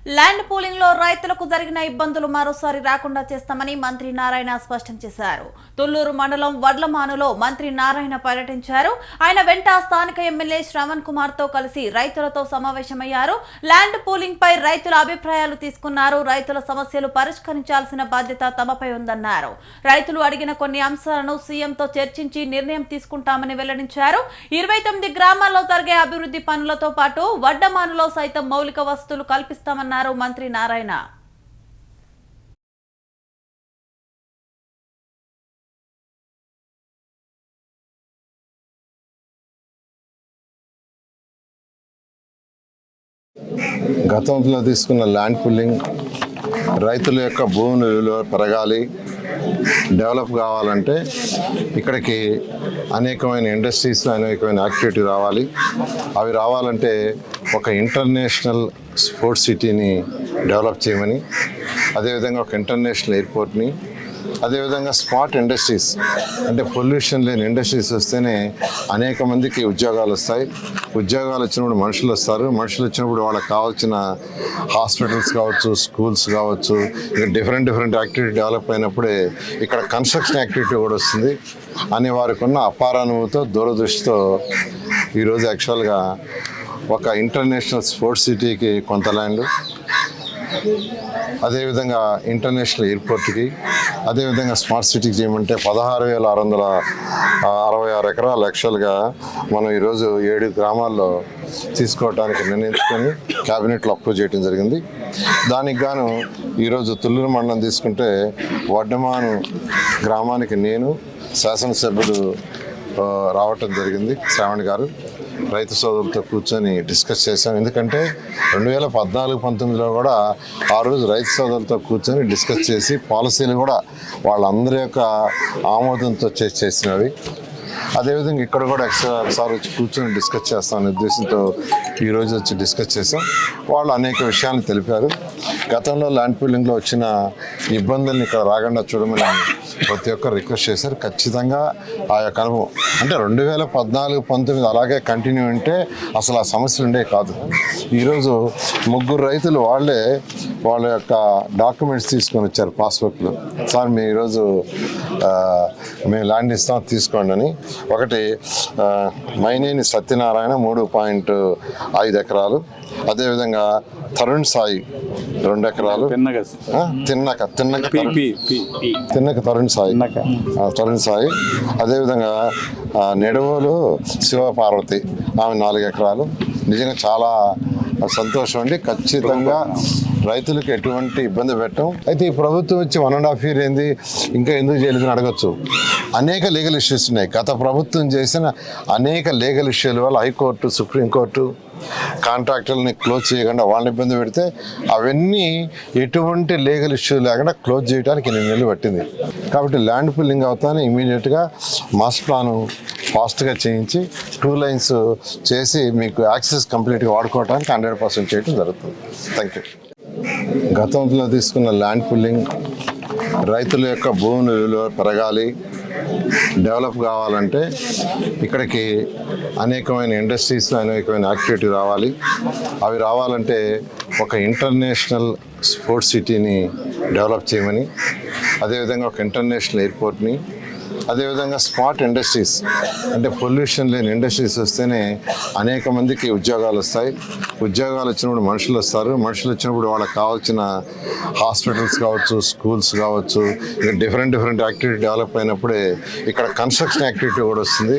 Land pooling లో రైతులకు జరిగిన ఇబ్బందులు మరోసారి రాకుండా చేస్తామని మంత్రి నారాయణ స్పష్టం చేశారు. తుళ్లూరు మండలం వడ్లమానులో మంత్రి నారాయణ పర్యటించారు. ఆయన వెంట స్థానిక ఎమ్మెల్యే శ్రవణ్ కుమార్ తో కలిసి రైతులతో సమావేశమయ్యారు. ల్యాండ్ పూలింగ్ పై రైతుల అభిప్రాయాలు తీసుకున్నారు. రైతుల సమస్యలు పరిష్కరించాల్సిన బాధ్యత తమపై ఉందన్నారు. రైతులు అడిగిన కొన్ని అంశాలను సీఎంతో చర్చించి నిర్ణయం తీసుకుంటామని వెల్లడించారు. 29 గ్రామాల్లో జరిగే అభివృద్ధి పనులతో పాటు వడ్డమానులో సైతం మౌలిక వసతులు కల్పిస్తామన్నారు మంత్రి నారాయణ. గతంలో తీసుకున్న ల్యాండ్ పుల్లింగ్ రైతుల యొక్క భూముల విలువ పెరగాలి, డెవలప్ కావాలంటే ఇక్కడికి అనేకమైన ఇండస్ట్రీస్, అనేకమైన యాక్టివిటీ రావాలి. అవి రావాలంటే ఒక ఇంటర్నేషనల్ స్పోర్ట్స్ సిటీని డెవలప్ చేయమని, అదేవిధంగా ఒక ఇంటర్నేషనల్ ఎయిర్పోర్ట్ని, అదేవిధంగా స్మార్ట్ ఇండస్ట్రీస్ అంటే పొల్యూషన్ లేని ఇండస్ట్రీస్ వస్తేనే అనేక మందికి ఉద్యోగాలు వస్తాయి. ఉద్యోగాలు వచ్చినప్పుడు మనుషులు వస్తారు. మనుషులు వచ్చినప్పుడు వాళ్ళకి కావాల్సిన హాస్పిటల్స్ కావచ్చు, స్కూల్స్ కావచ్చు, ఇంకా డిఫరెంట్ యాక్టివిటీ డెవలప్ అయినప్పుడే ఇక్కడ కన్స్ట్రక్షన్ యాక్టివిటీ కూడా వస్తుంది అని వారికి ఉన్న అపారానుభూతితో, దూరదృష్టితో ఈరోజు యాక్చువల్గా ఒక ఇంటర్నేషనల్ స్పోర్ట్స్ సిటీకి కొంత ల్యాండ్, అదేవిధంగా ఇంటర్నేషనల్ ఎయిర్పోర్ట్కి, అదేవిధంగా స్మార్ట్ సిటీకి చేయమంటే 16,666 ఎకరాలు యాక్చువల్గా మనం ఈరోజు 7 గ్రామాల్లో తీసుకోవడానికి నిర్ణయించుకొని క్యాబినెట్లో అప్రూవ్ చేయడం జరిగింది. దానికి గాను ఈరోజు తుళ్లూరు మండలం తీసుకుంటే వడ్డమాను గ్రామానికి నేను శాసనసభ్యుడు రావటం జరిగింది. శ్రావణ్ గారు రైతు సోదరులతో కూర్చొని డిస్కస్ చేశాం. ఎందుకంటే 2014-19లో కూడా ఆ రోజు రైతు సోదరులతో కూర్చొని డిస్కస్ చేసి పాలసీలు కూడా వాళ్ళందరి యొక్క ఆమోదంతో చేసినవి. అదేవిధంగా ఇక్కడ కూడా ఒకసారి వచ్చి కూర్చొని డిస్కస్ చేస్తామనే ఉద్దేశంతో ఈరోజు వచ్చి డిస్కస్ చేసాం. వాళ్ళు అనేక విషయాలను తెలిపారు. గతంలో ల్యాండ్ పూలింగ్లో వచ్చిన ఇబ్బందుల్ని ఇక్కడ రాకుండా చూడమని ప్రతి ఒక్కరు రిక్వెస్ట్ చేశారు. ఖచ్చితంగా ఆ యొక్క అనుభవం అంటే 2014-19 అలాగే కంటిన్యూ ఉంటే అసలు ఆ సమస్యలు ఉండే కాదు. ఈరోజు 3 రైతులు వాళ్ళ యొక్క డాక్యుమెంట్స్ తీసుకొని వచ్చారు, పాస్బుక్లు. సార్ మేము ఈరోజు మేము ల్యాండ్ ఇస్తాం తీసుకోండి అని. ఒకటి మైనేని సత్యనారాయణ 3.5 ఎకరాలు, అదేవిధంగా తరుణ్ సాయి 2 ఎకరాలు, తిన్నక తరుణ్ సాయి, అదేవిధంగా నెడవోలు శివపార్వతి ఆమె 4 ఎకరాలు. నిజంగా చాలా సంతోషం అండి. ఖచ్చితంగా రైతులకు ఎటువంటి ఇబ్బంది పెట్టం. అయితే ఈ ప్రభుత్వం వచ్చి 1.5 year ఏంది, ఇంకా ఎందుకు చేయలేదని అడగచ్చు. అనేక లీగల్ ఇష్యూస్ ఉన్నాయి. గత ప్రభుత్వం చేసిన అనేక లీగల్ ఇష్యూల వల్ల హైకోర్టు, సుప్రీంకోర్టు కాంట్రాక్టర్లని క్లోజ్ చేయకుండా వాళ్ళని ఇబ్బంది పెడితే అవన్నీ ఎటువంటి లీగల్ ఇష్యూ లేకుండా క్లోజ్ చేయడానికి 8 నెలలు పట్టింది. కాబట్టి ల్యాండ్ పుల్లింగ్ అవుతానే ఇమీడియట్గా మాస్టర్ ప్లాను ఫాస్ట్గా చేయించి 2 lines చేసి మీకు యాక్సెస్ కంప్లీట్గా వాడుకోవడానికి 100% చేయడం జరుగుతుంది. Thank you. గతంలో తీసుకున్న ల్యాండ్ పుల్లింగ్ రైతుల యొక్క భూముల విలువ పెరగాలి, డెవలప్ కావాలంటే ఇక్కడికి అనేకమైన ఇండస్ట్రీస్, అనేకమైన యాక్టివిటీ రావాలి. అవి రావాలంటే ఒక ఇంటర్నేషనల్ స్పోర్ట్స్ సిటీని డెవలప్ చేయమని, అదేవిధంగా ఒక ఇంటర్నేషనల్ ఎయిర్పోర్ట్ని, అదేవిధంగా స్మార్ట్ ఇండస్ట్రీస్ అంటే పొల్యూషన్ లేని ఇండస్ట్రీస్ వస్తేనే అనేక మందికి ఉద్యోగాలు వస్తాయి. ఉద్యోగాలు వచ్చినప్పుడు మనుషులు వస్తారు. మనుషులు వచ్చినప్పుడు వాళ్ళకి కావాల్సిన హాస్పిటల్స్ కావచ్చు, స్కూల్స్ కావచ్చు, ఇంకా డిఫరెంట్ యాక్టివిటీ డెవలప్ అయినప్పుడే ఇక్కడ కన్స్ట్రక్షన్ యాక్టివిటీ కూడా వస్తుంది